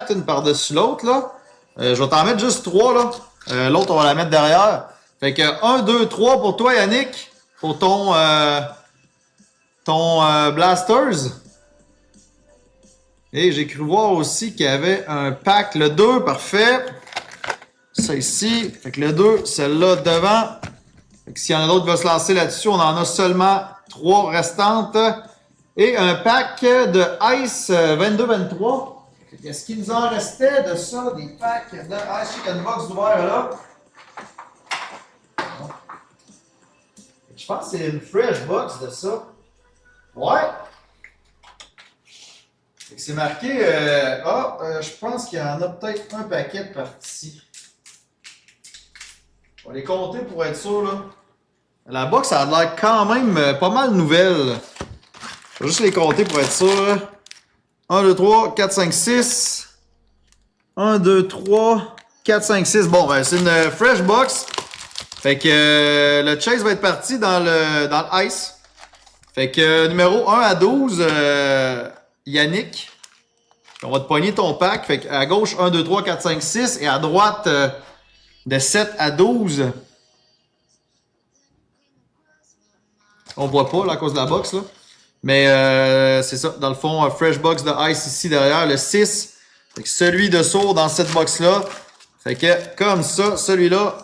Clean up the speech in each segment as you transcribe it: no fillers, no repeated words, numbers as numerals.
stacked une par-dessus l'autre, là. Je vais t'en mettre juste 3, là. L'autre, on va la mettre derrière. Fait que 1, 2, 3 pour toi, Yannick. Pour ton Blasters. Et j'ai cru voir aussi qu'il y avait un pack. Le 2, parfait. Ça ici. Fait que le 2, celle-là devant. Fait que s'il y en a d'autres qui vont se lancer là-dessus, on en a seulement 3 restantes. Et un pack de Ice 22-23. Qu'est-ce qu'il nous en restait de ça? Des packs de Ice Chicken Box ouvert là. Je pense que c'est une fresh box de ça. Ouais. C'est marqué. Je pense qu'il y en a peut-être un paquet de partie. On va les compter pour être sûr là. La box a l'air quand même pas mal nouvelle. Je vais juste les compter pour être sûr. 1, 2, 3, 4, 5, 6. 1, 2, 3, 4, 5, 6. Bon, ben c'est une fresh box. Fait que le chase va être parti dans le ice. Fait que numéro 1 à 12, Yannick. On va te pogner ton pack. Fait qu'à gauche, 1, 2, 3, 4, 5, 6. Et à droite, de 7 à 12. On voit pas là, à cause de la box, là. Mais c'est ça. Dans le fond, fresh box de ice ici derrière, le 6. Fait que celui de sourd dans cette box-là. Fait que comme ça, celui-là.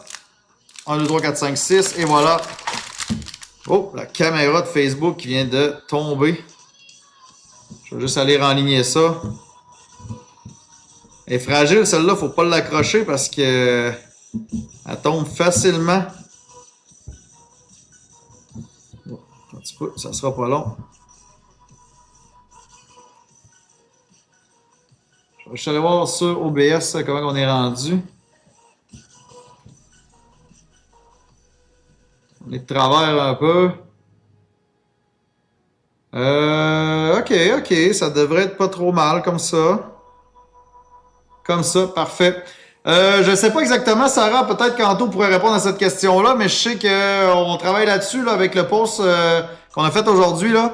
1, 2, 3, 4, 5, 6. Et voilà. Oh, la caméra de Facebook qui vient de tomber. Je vais juste aller renligner ça. Elle est fragile, celle-là. Faut pas l'accrocher parce que elle tombe facilement. Bon, un petit peu, ça sera pas long. Je vais aller voir sur OBS comment on est rendu. On est de travers un peu. OK. Ça devrait être pas trop mal comme ça. Comme ça, parfait. Je ne sais pas exactement, Sarah, peut-être qu'Anto pourrait répondre à cette question-là, mais je sais qu'on travaille là-dessus là, avec le post qu'on a fait aujourd'hui. Là.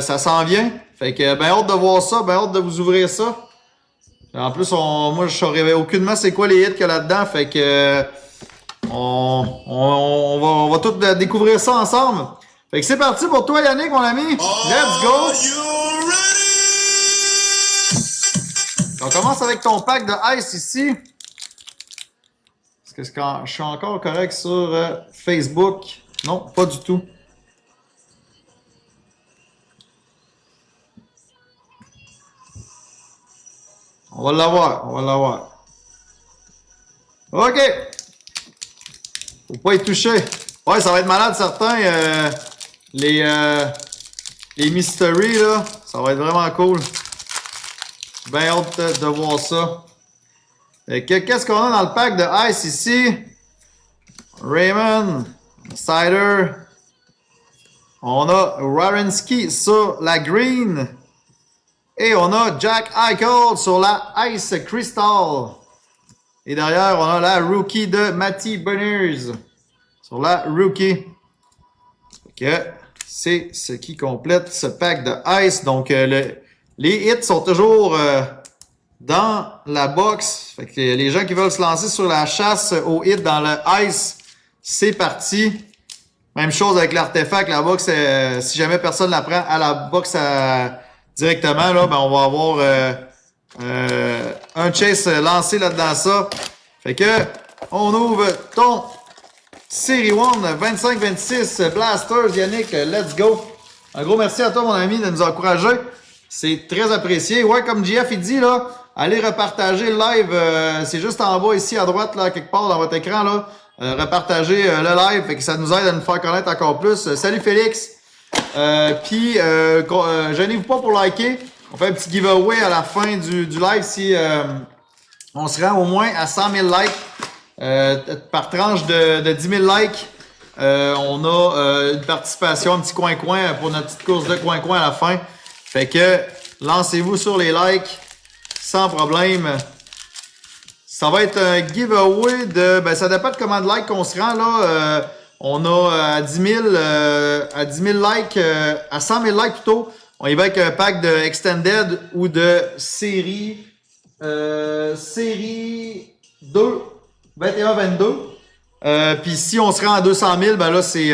Ça s'en vient. Fait que ben hâte de voir ça, ben hâte de vous ouvrir ça. En plus, moi, je saurais aucunement c'est quoi les hits qu'il y a là-dedans. Fait que on va tout découvrir ça ensemble. Fait que c'est parti pour toi, Yannick, mon ami. Let's go! On commence avec ton pack de Ice ici. Est-ce que je suis encore correct sur Facebook? Non, pas du tout. On va l'avoir. OK. Faut pas y toucher. Ouais, ça va être malade, certains. Les mystery, là. Ça va être vraiment cool. Bien hâte de voir ça. Qu'est-ce qu'on a dans le pack de Ice ici? Raymond, Cider. On a Wierenski sur la green. Et on a Jack Eichel sur la Ice Crystal. Et derrière, on a la rookie de Matty Beniers sur la rookie. Ok, c'est ce qui complète ce pack de Ice. Donc, les hits sont toujours dans la box. Fait que les gens qui veulent se lancer sur la chasse aux hits dans le Ice, c'est parti. Même chose avec l'artefact. La box, si jamais personne la prend à la box directement, là, ben on va avoir un chase lancé là-dedans ça. Fait que on ouvre ton Série 1 25-26 Blasters, Yannick, let's go. Un gros merci à toi, mon ami, de nous encourager. C'est très apprécié. Ouais, comme JF il dit, là, allez repartager le live. C'est juste en bas ici à droite, là, quelque part dans votre écran, là. Repartager le live, fait que ça nous aide à nous faire connaître encore plus. Salut Félix. Puis, gênez-vous pas pour liker. On fait un petit giveaway à la fin du live si on se rend au moins à 100 000 likes. Par tranche de 10 000 likes, on a une participation, un petit coin-coin pour notre petite course de coin-coin à la fin. Fait que, lancez-vous sur les likes sans problème. Ça va être un giveaway de... Ben, ça dépend de comment de likes qu'on se rend, là. On a à 10 000 likes, à 100 000 likes plutôt, on y va avec un pack de Extended ou de série série 2, 21-22. Puis si on se rend à 200 000, ben là, c'est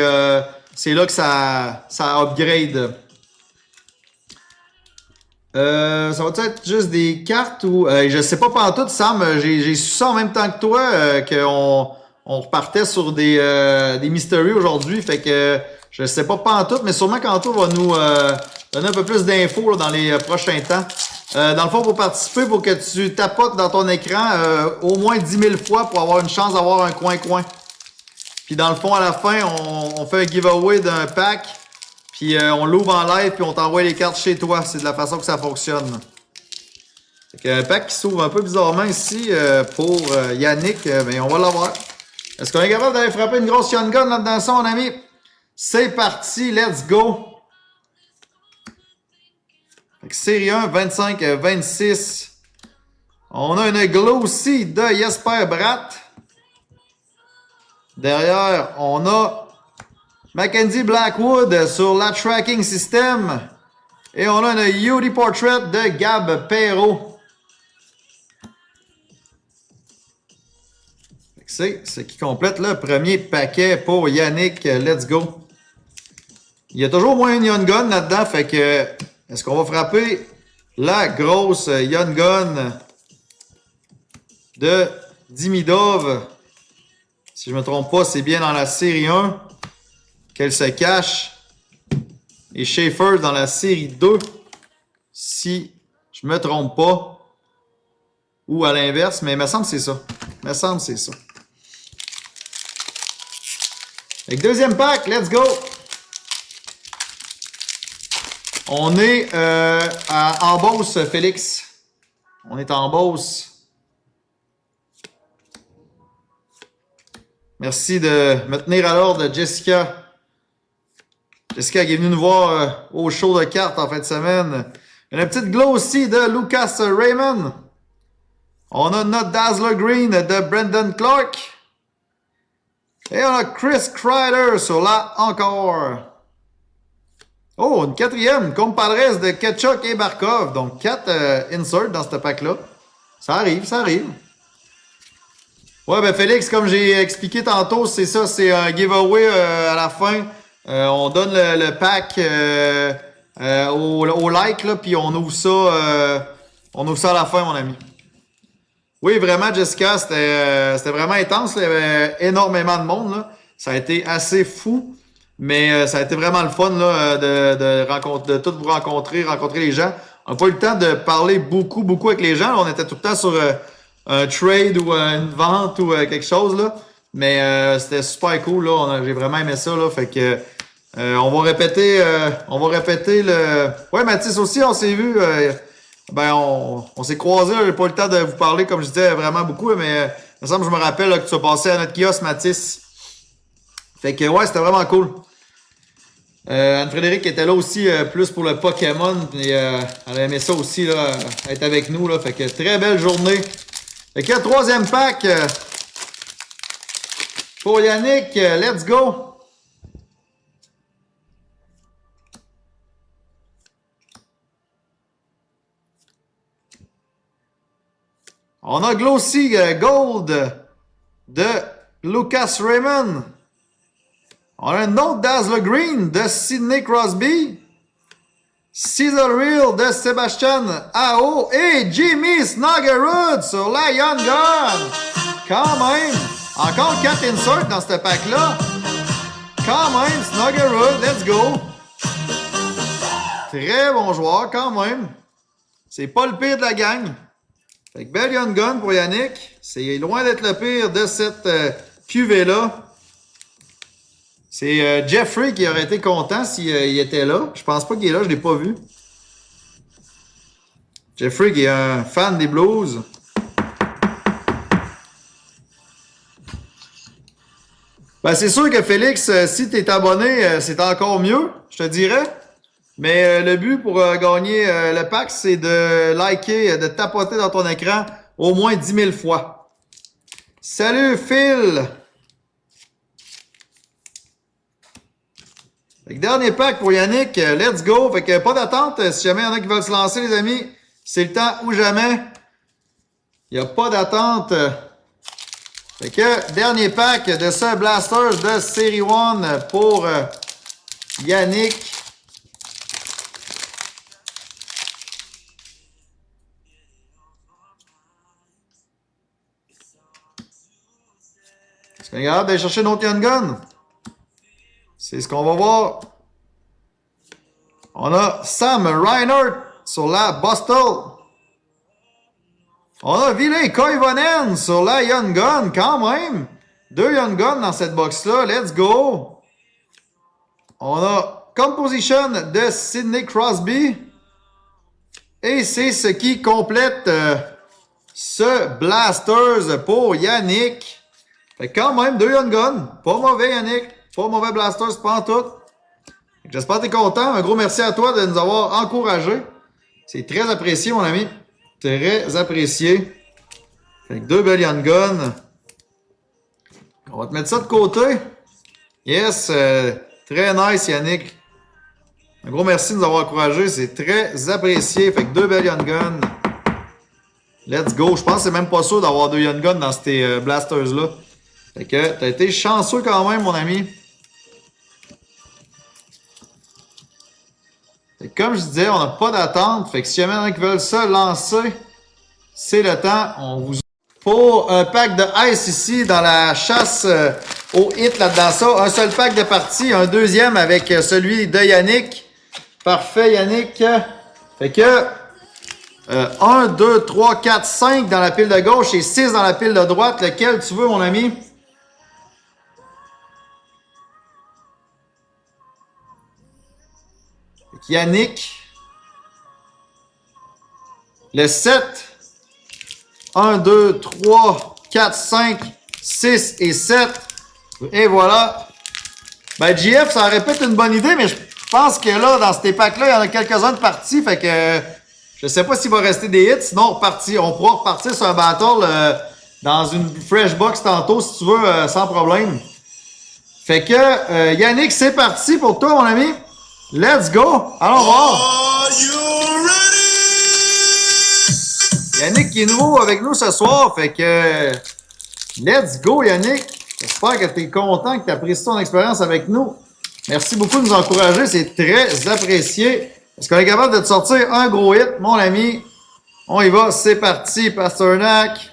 là que ça upgrade. Ça va être juste des cartes ou... je sais pas pantoute, Sam. J'ai su ça en même temps que toi, qu'on repartait sur des mysteries aujourd'hui. Fait que je sais pas pantoute, mais sûrement qu'Anto va nous donner un peu plus d'infos dans les prochains temps. Dans le fond, pour participer, il faut que tu tapotes dans ton écran au moins 10 000 fois pour avoir une chance d'avoir un coin-coin. Puis dans le fond, à la fin, on fait un giveaway d'un pack. Puis on l'ouvre en live, puis on t'envoie les cartes chez toi. C'est de la façon que ça fonctionne. Fait un pack qui s'ouvre un peu bizarrement ici pour Yannick, mais on va l'avoir. Est-ce qu'on est capable d'aller frapper une grosse Young Gun là-dedans ça, mon ami? C'est parti, let's go! Fait que série 1, 25-26. On a une Glossy de Jesper Bratt. Derrière, on a Mackenzie Blackwood sur la Tracking System. Et on a une Beauty Portrait de Gab Perrault. C'est ce qui complète le premier paquet pour Yannick. Let's go. Il y a toujours au moins une Young Gun là-dedans. Fait que, est-ce qu'on va frapper la grosse Young Gun de Dimidov? Si je ne me trompe pas, c'est bien dans la série 1 qu'elle se cache. Et Schaefer dans la série 2. Si je ne me trompe pas. Ou à l'inverse, mais il me semble que c'est ça. Il me semble que c'est ça. Avec deuxième pack, let's go! On est en Beauce, Félix. On est en Beauce. Merci de me tenir à l'ordre, Jessica. Jessica qui est venue nous voir au show de cartes en fin de semaine. Une petite glow aussi de Lucas Raymond. On a notre Dazzler Green de Brendan Clark. Et on a Chris Kreider sur là encore. Oh, une quatrième, compadres de Ketchuk et Barkov. Donc, 4 inserts dans ce pack-là. Ça arrive, ça arrive. Ouais, ben Félix, comme j'ai expliqué tantôt, c'est ça, c'est un giveaway à la fin. On donne le pack au like, là, puis on ouvre ça à la fin, mon ami. Oui, vraiment, Jessica, c'était vraiment intense. Là. Il y avait énormément de monde. Là. Ça a été assez fou. Mais ça a été vraiment le fun là, de tous vous rencontrer les gens. On n'a pas eu le temps de parler beaucoup avec les gens. Là, on était tout le temps sur un trade ou une vente ou quelque chose. Là. Mais c'était super cool. Là. J'ai vraiment aimé ça. Là. Fait que on va répéter le. Ouais, Mathis aussi, on s'est vu. On s'est croisés. J'ai pas eu le temps de vous parler, comme je disais, vraiment beaucoup. Mais il me semble que je me rappelle là, que tu as passé à notre kiosque, Mathis. Fait que ouais, c'était vraiment cool. Anne-Frédéric était là aussi plus pour le Pokémon. Et, elle a aimé ça aussi, là, être avec nous. Là, fait que très belle journée. Fait que troisième pack pour Yannick. Let's go! On a Glossy Gold de Lucas Raymond. On a un autre Dazzler Green de Sidney Crosby. Cesar Real de Sébastien Ao. Et Jimmy Snuggerud sur la Young Gun. Quand même. Encore 4 inserts dans ce pack-là. Quand même, Snuggerud, let's go. Très bon joueur, quand même. C'est pas le pire de la gang. Fait que belle Young Gun pour Yannick. C'est loin d'être le pire de cette cuvée-là. C'est Jeffrey qui aurait été content s'il était là. Je pense pas qu'il est là, je l'ai pas vu. Jeffrey qui est un fan des Blues. Ben c'est sûr que Félix, si tu es abonné, c'est encore mieux, je te dirais. Mais le but pour gagner le pack, c'est de liker, de tapoter dans ton écran au moins 10 000 fois. Salut Phil! Fait que dernier pack pour Yannick, let's go. Fait que pas d'attente, si jamais il y en a qui veulent se lancer, les amis, c'est le temps ou jamais. Il n'y a pas d'attente. Fait que, dernier pack de ce Blasters de Série 1 pour Yannick. Est-ce qu'on est capable d'aller chercher notre Young Gun? C'est ce qu'on va voir. On a Sam Reinhardt sur la Boston. On a Ville Koivunen sur la Young Gun, quand même. 2 Young Gun dans cette box-là. Let's go. On a Composition de Sidney Crosby. Et c'est ce qui complète ce Blasters pour Yannick. Fait quand même 2 Young Gun. Pas mauvais, Yannick. Pas mauvais Blasters, pas en tout. J'espère que tu es content. Un gros merci à toi de nous avoir encouragés. C'est très apprécié, mon ami. Très apprécié. Fait que 2 belles Young Guns. On va te mettre ça de côté. Yes. Très nice, Yannick. Un gros merci de nous avoir encouragés. C'est très apprécié. Fait que 2 belles Young Guns. Let's go. Je pense que c'est même pas sûr d'avoir 2 Young Guns dans ces Blasters-là. Fait que t'as été chanceux quand même, mon ami. Et comme je disais, on n'a pas d'attente. Fait que si jamais il y en a qui veulent se lancer, c'est le temps. On vous pour un pack de ice ici dans la chasse au hit là-dedans ça. Un seul pack de partie, un deuxième avec celui de Yannick. Parfait, Yannick. Fait que 1, 2, 3, 4, 5 dans la pile de gauche et 6 dans la pile de droite. Lequel tu veux, mon ami? Yannick. Le 7. 1, 2, 3, 4, 5, 6 et 7. Et voilà. Ben, JF, ça aurait pu être une bonne idée, mais je pense que là, dans ces packs-là, il y en a quelques-uns de partis. Fait que je sais pas s'il va rester des hits. Sinon, on pourra repartir sur un battle dans une fresh box tantôt, si tu veux, sans problème. Fait que, Yannick, c'est parti pour toi, mon ami. Let's go! Allons voir! Are you ready? Yannick qui est nouveau avec nous ce soir, fait que let's go Yannick! J'espère que tu es content, que tu apprécies ton expérience avec nous. Merci beaucoup de nous encourager, c'est très apprécié. Est-ce qu'on est capable de te sortir un gros hit, mon ami? On y va, c'est parti. Pasternak,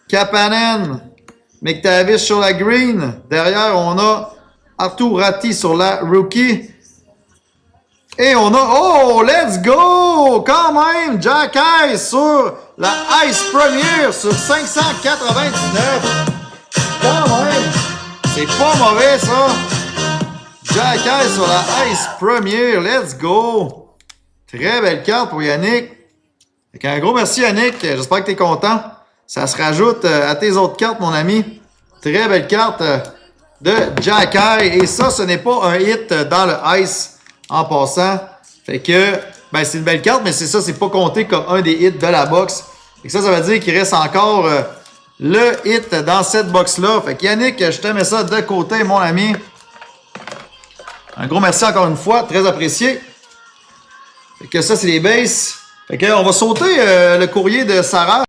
Kapanen, McTavish sur la green. Derrière, on a Arttur Ratti sur la rookie. Et on a... Oh, let's go! Quand même, Jack Ice sur la Ice Premiere sur 599. Quand même, c'est pas mauvais, ça. Jack Ice sur la Ice Premiere. Let's go! Très belle carte pour Yannick. Fait un gros merci, Yannick. J'espère que tu es content. Ça se rajoute à tes autres cartes, mon ami. Très belle carte de Jack Ice. Et ça, ce n'est pas un hit dans le Ice. En passant, fait que, ben c'est une belle carte, mais c'est ça, c'est pas compté comme un des hits de la box. Fait que ça veut dire qu'il reste encore le hit dans cette box-là. Fait que Yannick, je te mets ça de côté, mon ami. Un gros merci encore une fois, très apprécié. Fait que ça, c'est les bases. Fait que on va sauter le courrier de Sarah.